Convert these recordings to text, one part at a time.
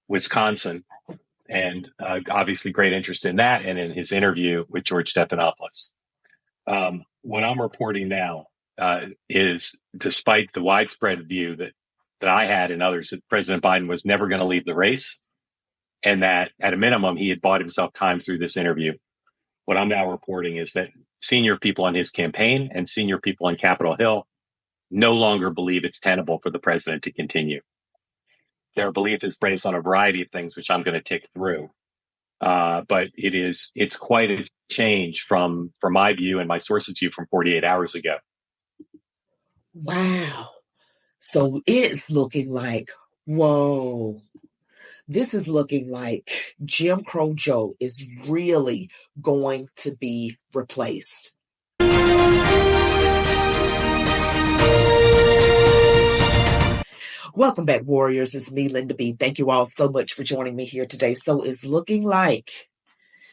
Wisconsin, and obviously great interest in that and in his interview with George Stephanopoulos. What I'm reporting now is, despite the widespread view that I had and others, that President Biden was never going to leave the race, and that at a minimum he had bought himself time through this interview. What I'm now reporting is that senior people on his campaign and senior people on Capitol Hill no longer believe it's tenable for the president to continue. Their belief is based on a variety of things, which I'm going to tick through. But it's quite a change from my view and my sources' view from 48 hours ago. Wow. So it's looking like, whoa, this is looking like Jim Crow Joe is really going to be replaced. Welcome back, Warriors. It's me, Linda B. Thank you all so much for joining me here today. So it's looking like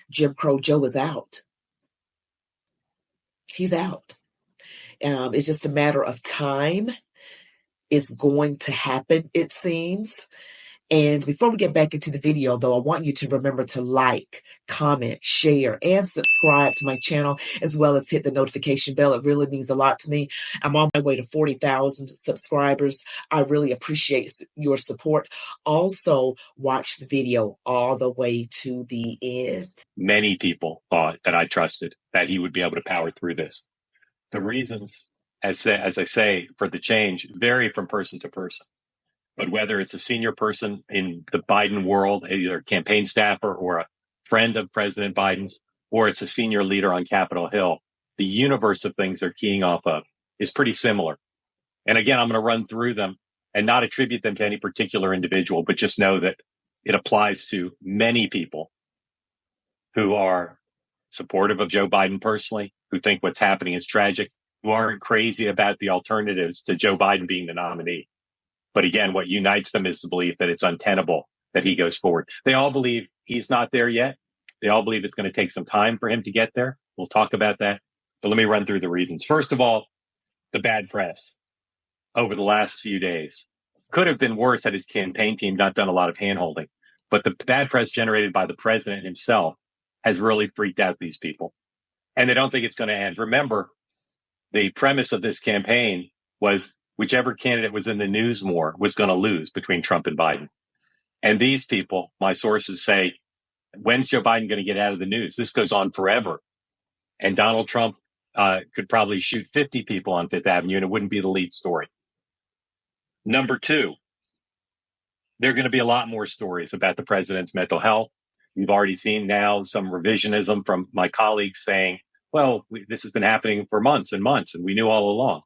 Jim Crow Joe is out. He's out. It's just a matter of time. It's going to happen, it seems. And before we get back into the video, though, I want you to remember to like, comment, share, and subscribe to my channel, as well as hit the notification bell. It really means a lot to me. I'm on my way to 40,000 subscribers. I really appreciate your support. Also, watch the video all the way to the end. Many people thought that I trusted that he would be able to power through this. The reasons, as I say, for the change vary from person to person. But whether it's a senior person in the Biden world, either a campaign staffer or a friend of President Biden's, or it's a senior leader on Capitol Hill, the universe of things they're keying off of is pretty similar. And again, I'm going to run through them and not attribute them to any particular individual, but just know that it applies to many people who are supportive of Joe Biden personally, who think what's happening is tragic, who aren't crazy about the alternatives to Joe Biden being the nominee. But again, what unites them is the belief that it's untenable that he goes forward. They all believe he's not there yet. They all believe it's going to take some time for him to get there. We'll talk about that. But let me run through the reasons. First of all, the bad press over the last few days could have been worse had his campaign team not done a lot of handholding. But the bad press generated by the president himself has really freaked out these people. And they don't think it's going to end. Remember, the premise of this campaign was whichever candidate was in the news more was going to lose between Trump and Biden. And these people, my sources say, when's Joe Biden going to get out of the news? This goes on forever. And Donald Trump could probably shoot 50 people on Fifth Avenue and it wouldn't be the lead story. Number two, there are going to be a lot more stories about the president's mental health. We've already seen now some revisionism from my colleagues saying, well, this has been happening for months and months, and we knew all along.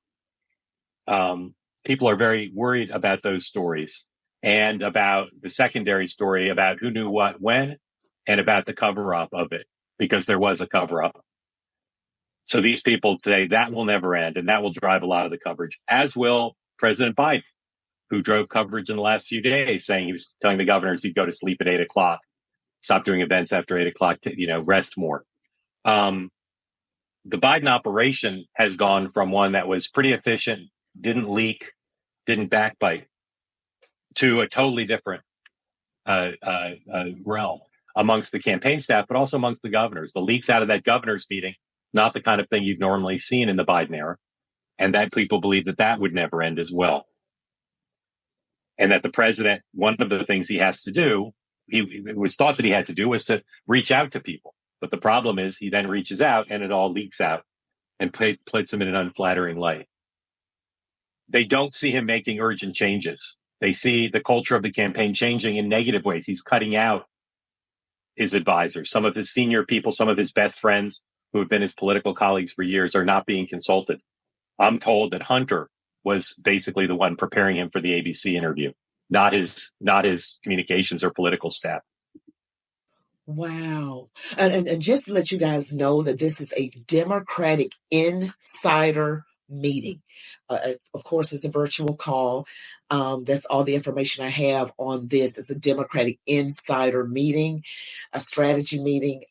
People are very worried about those stories and about the secondary story about who knew what when and about the cover-up of it, because there was a cover-up. So these people today, that will never end, and that will drive a lot of the coverage, as will President Biden, who drove coverage in the last few days, saying he was telling the governors he'd go to sleep at 8 o'clock, stop doing events after 8 o'clock, to, rest more. The Biden operation has gone from one that was pretty efficient, didn't leak, didn't backbite, to a totally different realm amongst the campaign staff, but also amongst the governors. The leaks out of that governor's meeting, not the kind of thing you've normally seen in the Biden era. And that people believe that would never end as well. And that the president, one of the things he has to do, it was thought that he had to do, was to reach out to people. But the problem is he then reaches out and it all leaks out and puts him in an unflattering light. They don't see him making urgent changes. They see the culture of the campaign changing in negative ways. He's cutting out his advisors. Some of his senior people, some of his best friends who have been his political colleagues for years are not being consulted. I'm told that Hunter was basically the one preparing him for the ABC interview, not his communications or political staff. Wow. And just to let you guys know that this is a Democratic insider meeting. Of course, it's a virtual call. That's all the information I have on this. It's a Democratic insider meeting, a strategy meeting.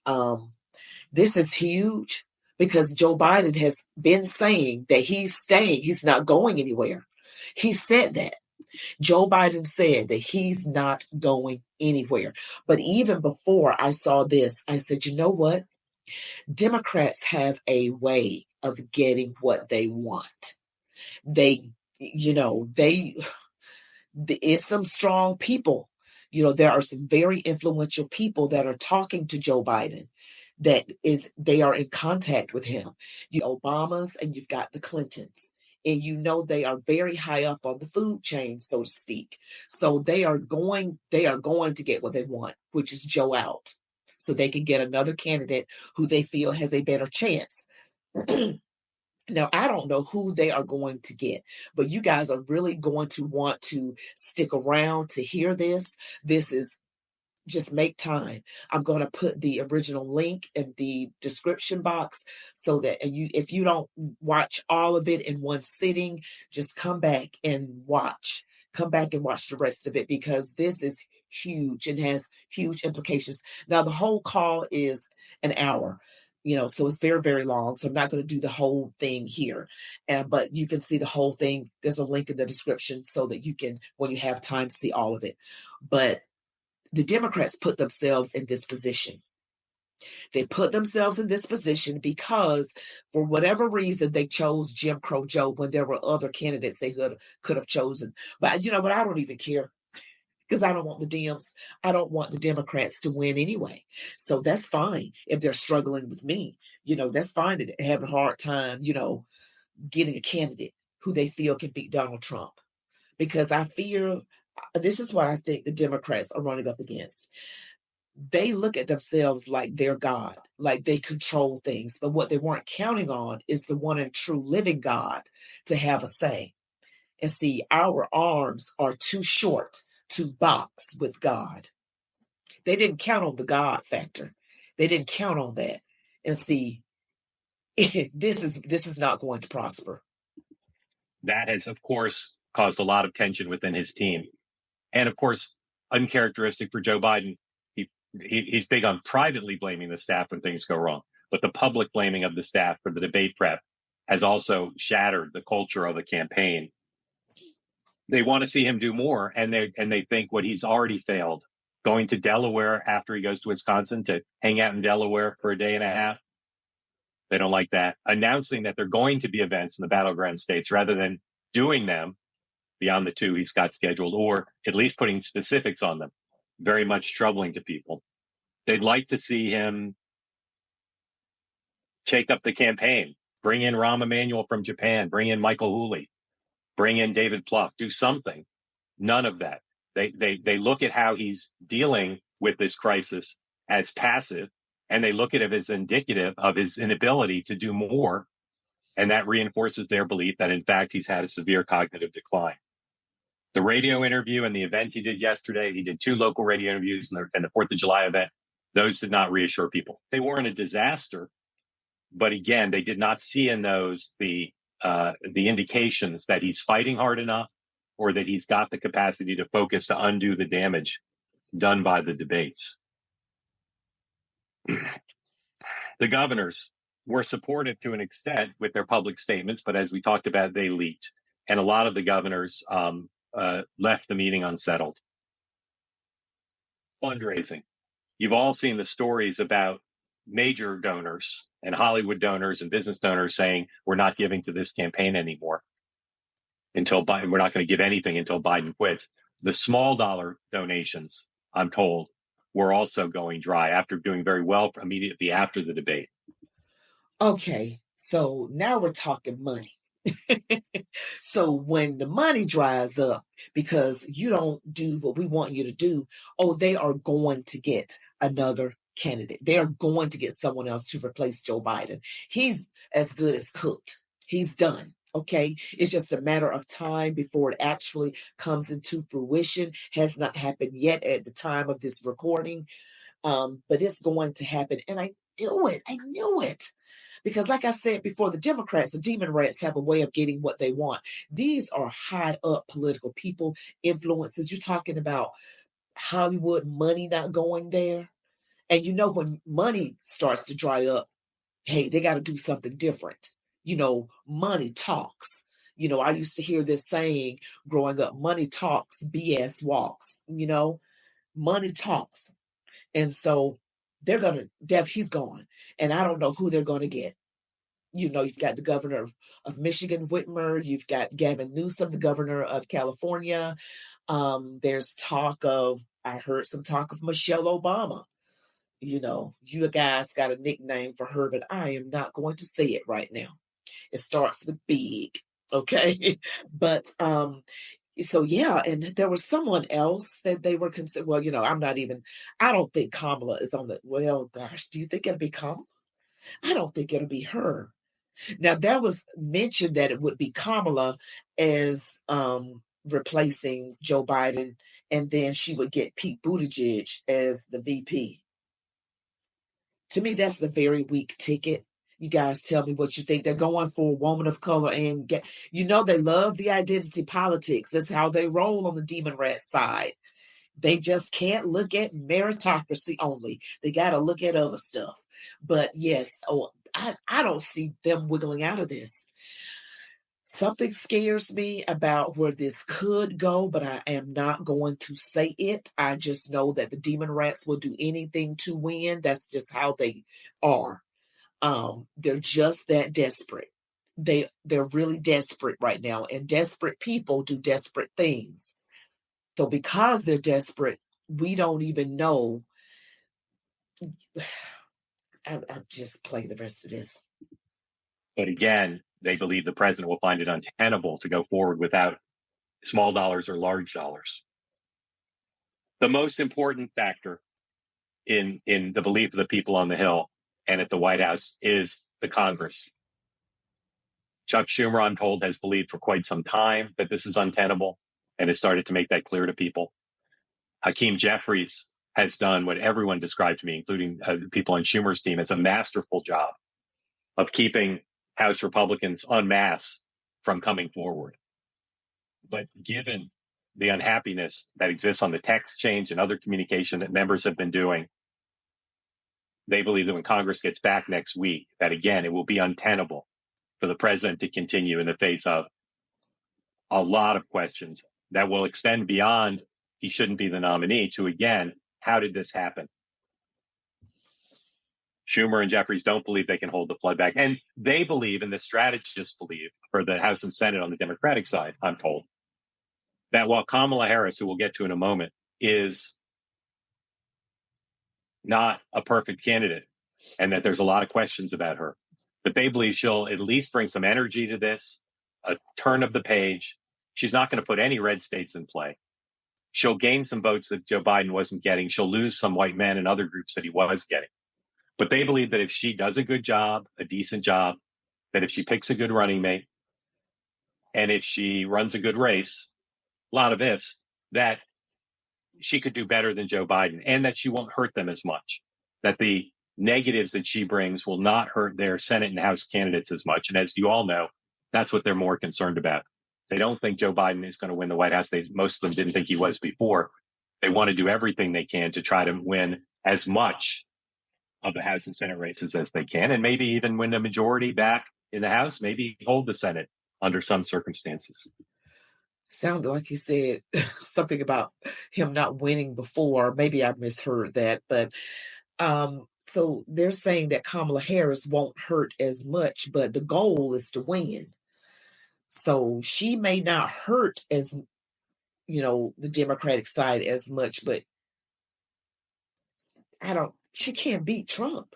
This is huge because Joe Biden has been saying that he's staying. He's not going anywhere. He said that. Joe Biden said that he's not going anywhere. But even before I saw this, I said, you know what? Democrats have a way of getting what they want. They, it's some strong people. There are some very influential people that are talking to Joe Biden, they are in contact with him. Obamas, and you've got the Clintons. And they are very high up on the food chain, so to speak. So they are going to get what they want, which is Joe out. So they can get another candidate who they feel has a better chance. Now, I don't know who they are going to get, but you guys are really going to want to stick around to hear this. This is just make time. I'm going to put the original link in the description box so that if you don't watch all of it in one sitting, just come back and watch. Come back and watch the rest of it, because this is huge and has huge implications. Now, the whole call is an hour. So it's very, very long. So I'm not going to do the whole thing here, but you can see the whole thing. There's a link in the description so that you can, when you have time, see all of it. But the Democrats put themselves in this position. They put themselves in this position because, for whatever reason, they chose Jim Crow Joe when there were other candidates they could have chosen. But you know what? I don't even care, because I don't want the Dems. I don't want the Democrats to win anyway. So that's fine if they're struggling with me. That's fine to have a hard time, getting a candidate who they feel can beat Donald Trump. Because I fear, this is what I think the Democrats are running up against. They look at themselves like they're God, like they control things. But what they weren't counting on is the one and true living God to have a say. And see, our arms are too short to box with God. They didn't count on the God factor. They didn't count on that. And see, this is not going to prosper. That has, of course, caused a lot of tension within his team. And of course, uncharacteristic for Joe Biden, he's big on privately blaming the staff when things go wrong. But the public blaming of the staff for the debate prep has also shattered the culture of the campaign. They want to see him do more, and they think what he's already failed, going to Delaware after he goes to Wisconsin to hang out in Delaware for a day and a half. They don't like that. Announcing that they're going to be events in the battleground states rather than doing them beyond the two he's got scheduled, or at least putting specifics on them. Very much troubling to people. They'd like to see him shake up the campaign, bring in Rahm Emanuel from Japan, bring in Michael Hooley, bring in David Plouffe, do something. None of that. They look at how he's dealing with this crisis as passive, and they look at it as indicative of his inability to do more. And that reinforces their belief that, in fact, he's had a severe cognitive decline. The radio interview and the event he did yesterday, he did 2 local radio interviews and the 4th of July event. Those did not reassure people. They weren't a disaster, but again, they did not see in those the indications that he's fighting hard enough or that he's got the capacity to focus to undo the damage done by the debates. The governors were supportive to an extent with their public statements, but as we talked about, they leaked. And a lot of the governors left the meeting unsettled. Fundraising. You've all seen the stories about major donors and Hollywood donors and business donors saying, we're not giving to this campaign anymore until Biden, we're not going to give anything until Biden quits. The small dollar donations, I'm told, were also going dry after doing very well immediately after the debate. Okay, so now we're talking money. So when the money dries up because you don't do what we want you to do, they are going to get another candidate. They are going to get someone else to replace Joe Biden. He's as good as cooked. He's done. Okay. It's just a matter of time before it actually comes into fruition. Has not happened yet at the time of this recording. But it's going to happen. And I knew it. Because like I said before, the Democrats, the demon rats, have a way of getting what they want. These are high up political people, influences. You're talking about Hollywood money not going there. And when money starts to dry up, hey, they got to do something different. Money talks. You know, I used to hear this saying growing up, money talks, BS walks, you know, money talks. And so they're going to, he's gone. And I don't know who they're going to get. You know, you've got the governor of Michigan, Whitmer. You've got Gavin Newsom, the governor of California. There's I heard some talk of Michelle Obama. You know, you guys got a nickname for her, but I am not going to say it right now. It starts with big. Okay. But, so yeah, and there was someone else that they were considered. Well, you know, I don't think Kamala is on well, gosh, do you think it'll be Kamala? I don't think it'll be her. Now, there was mentioned that it would be Kamala as replacing Joe Biden, and then she would get Pete Buttigieg as the VP. To me, that's a very weak ticket. You guys tell me what you think. They're going for a woman of color, and they love the identity politics. That's how they roll on the Demon Rat side. They just can't look at meritocracy only. They got to look at other stuff. But yes, I don't see them wiggling out of this. Something scares me about where this could go, but I am not going to say it. I just know that the Demon Rats will do anything to win. That's just how they are. They're just that desperate. They're really desperate right now, and desperate people do desperate things. So because they're desperate, we don't even know. I'll just play the rest of this. But again, they believe the president will find it untenable to go forward without small dollars or large dollars. The most important factor in the belief of the people on the Hill and at the White House is the Congress. Chuck Schumer, I'm told, has believed for quite some time that this is untenable and has started to make that clear to people. Hakeem Jeffries has done what everyone described to me, including people on Schumer's team. It's a masterful job of keeping House Republicans en masse from coming forward. But given the unhappiness that exists on the text change and other communication that members have been doing, they believe that when Congress gets back next week, that again, it will be untenable for the president to continue in the face of a lot of questions that will extend beyond he shouldn't be the nominee to, again, how did this happen? Schumer and Jeffries don't believe they can hold the flood back. And they believe, and the strategists believe, for the House and Senate on the Democratic side, I'm told, that while Kamala Harris, who we'll get to in a moment, is not a perfect candidate and that there's a lot of questions about her, that they believe she'll at least bring some energy to this, a turn of the page. She's not going to put any red states in play. She'll gain some votes that Joe Biden wasn't getting. She'll lose some white men and other groups that he was getting. But they believe that if she does a good job, a decent job, that if she picks a good running mate, and if she runs a good race, a lot of ifs, that she could do better than Joe Biden and that she won't hurt them as much, that the negatives that she brings will not hurt their Senate and House candidates as much. And as you all know, that's what they're more concerned about. They don't think Joe Biden is going to win the White House. Most of them didn't think he was before. They want to do everything they can to try to win as much of the House and Senate races as they can, and maybe even win a majority back in the House, maybe hold the Senate under some circumstances. Sounded like he said something about him not winning before. Maybe I misheard that, but so they're saying that Kamala Harris won't hurt as much, but the goal is to win. So she may not hurt as, the Democratic side as much, but she can't beat Trump.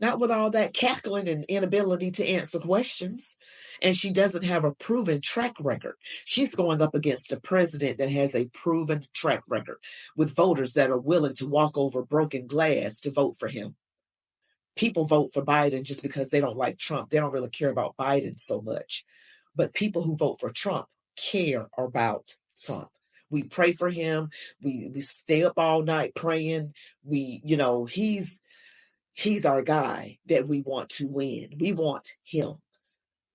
Not with all that cackling and inability to answer questions. And she doesn't have a proven track record. She's going up against a president that has a proven track record with voters that are willing to walk over broken glass to vote for him. People vote for Biden just because they don't like Trump. They don't really care about Biden so much. But people who vote for Trump care about Trump. We pray for him. We stay up all night praying. He's our guy that we want to win. We want him.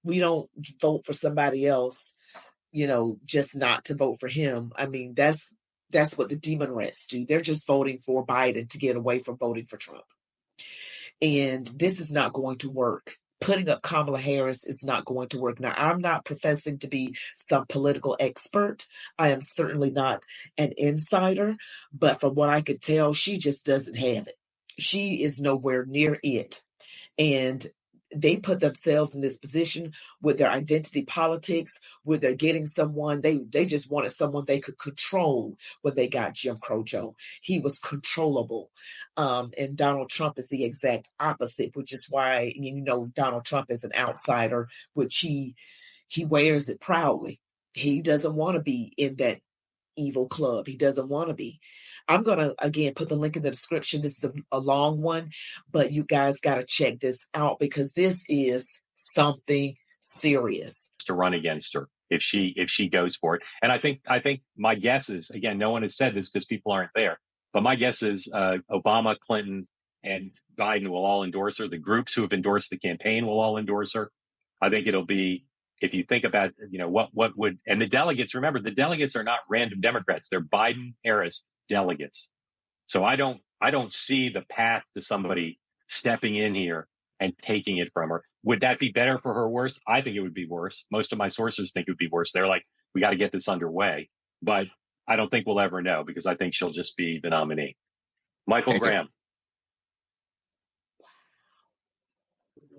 We don't vote for somebody else, just not to vote for him. I mean, that's what the Demon Rats do. They're just voting for Biden to get away from voting for Trump. And this is not going to work putting up Kamala Harris is not going to work. Now, I'm not professing to be some political expert. I am certainly not an insider, but from what I could tell, she just doesn't have it. She is nowhere near it. And they put themselves in this position with their identity politics, where they're getting someone, they just wanted someone they could control when they got Jim Crow Joe. He was controllable. And Donald Trump is the exact opposite, which is why, Donald Trump is an outsider, which he wears it proudly. He doesn't want to be in that evil club. He doesn't want to be. I'm going to, again, put the link in the description. This is a long one, but you guys got to check this out because this is something serious. To run against her if she goes for it. And I think my guess is, again, no one has said this because people aren't there, but my guess is Obama, Clinton, and Biden will all endorse her. The groups who have endorsed the campaign will all endorse her. I think it'll be, if you think about, what would, and the delegates, remember, the delegates are not random Democrats. They're Biden-Harris delegates. So I don't see the path to somebody stepping in here and taking it from her. Would that be better for her or worse? I think it would be worse. Most of my sources think it would be worse. They're like, we got to get this underway. But I don't think we'll ever know because I think she'll just be the nominee. Michael Graham.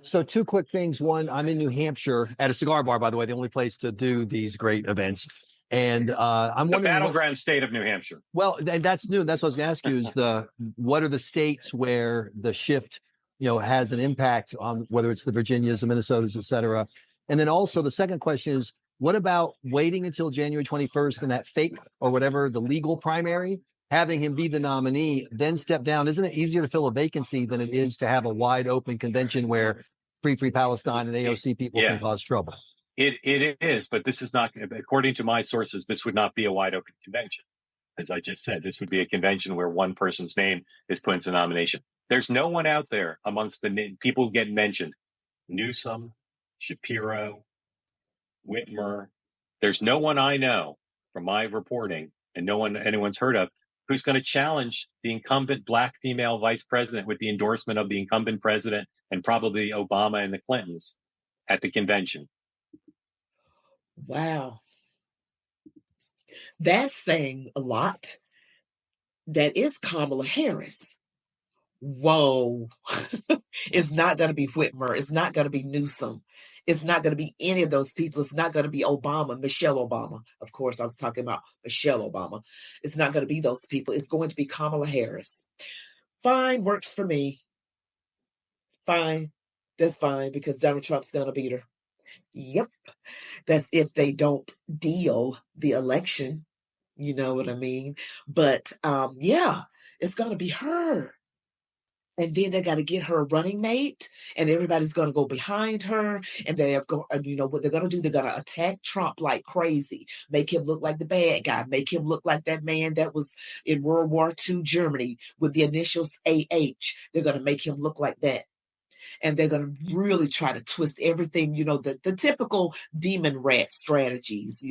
So 2 quick things. One, I'm in New Hampshire at a cigar bar, by the way, the only place to do these great events. And I'm wondering, the battleground state of New Hampshire. Well, and that's new. That's what I was going to ask you is what are the states where the shift, has an impact on whether it's the Virginias, the Minnesotas, et cetera. And then also the second question is, what about waiting until January 21st and that fake or whatever, the legal primary, having him be the nominee, then step down? Isn't it easier to fill a vacancy than it is to have a wide open convention where Free Palestine and AOC people can cause trouble? It is, but this is not, according to my sources, this would not be a wide open convention. As I just said, this would be a convention where one person's name is put into nomination. There's no one out there amongst the people who get mentioned. Newsom, Shapiro, Whitmer. There's no one I know from my reporting and no one anyone's heard of who's going to challenge the incumbent black female vice president with the endorsement of the incumbent president and probably Obama and the Clintons at the convention. Wow. That's saying a lot. That is Kamala Harris. Whoa. It's not going to be Whitmer. It's not going to be Newsom. It's not going to be any of those people. It's not going to be Obama, Michelle Obama. Of course, I was talking about Michelle Obama. It's not going to be those people. It's going to be Kamala Harris. Fine, works for me. Fine. That's fine because Donald Trump's going to beat her. Yep. That's if they don't deal the election. You know what I mean? But it's going to be her. And then they got to get her a running mate, and everybody's going to go behind her. And they have what they're going to do? They're going to attack Trump like crazy, make him look like the bad guy, make him look like that man that was in World War II Germany with the initials AH. They're going to make him look like that. And they're going to really try to twist everything, the typical demon rat strategies,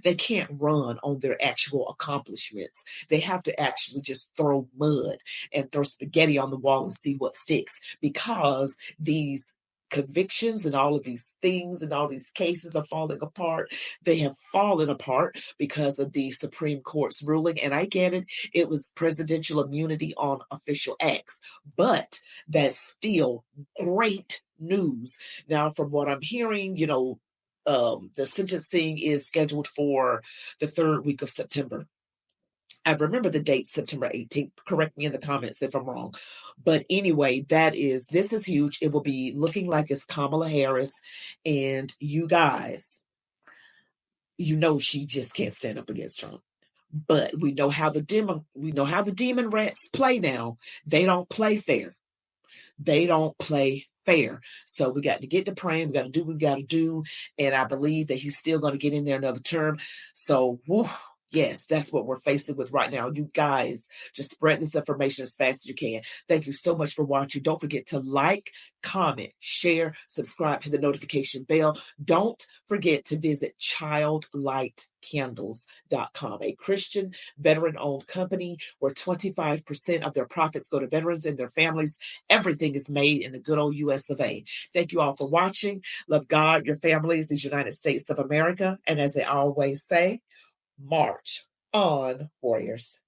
they can't run on their actual accomplishments. They have to actually just throw mud and throw spaghetti on the wall and see what sticks, because these convictions and all of these things and all these cases are falling apart. They have fallen apart because of the Supreme Court's ruling. And I get it. It was presidential immunity on official acts, but that's still great news. Now, from what I'm hearing, the sentencing is scheduled for the 3rd week of September. I remember the date, September 18th. Correct me in the comments if I'm wrong. But anyway, this is huge. It will be looking like it's Kamala Harris. And you guys, she just can't stand up against Trump. But we know how the demon rats play now. They don't play fair. They don't play fair. So we got to get to praying. We got to do what we got to do. And I believe that he's still going to get in there another term. So, Yes, that's what we're facing with right now. You guys, just spread this information as fast as you can. Thank you so much for watching. Don't forget to like, comment, share, subscribe, hit the notification bell. Don't forget to visit childlightcandles.com, a Christian veteran-owned company where 25% of their profits go to veterans and their families. Everything is made in the good old US of A. Thank you all for watching. Love God, your families, the United States of America. And as I always say, march on, warriors.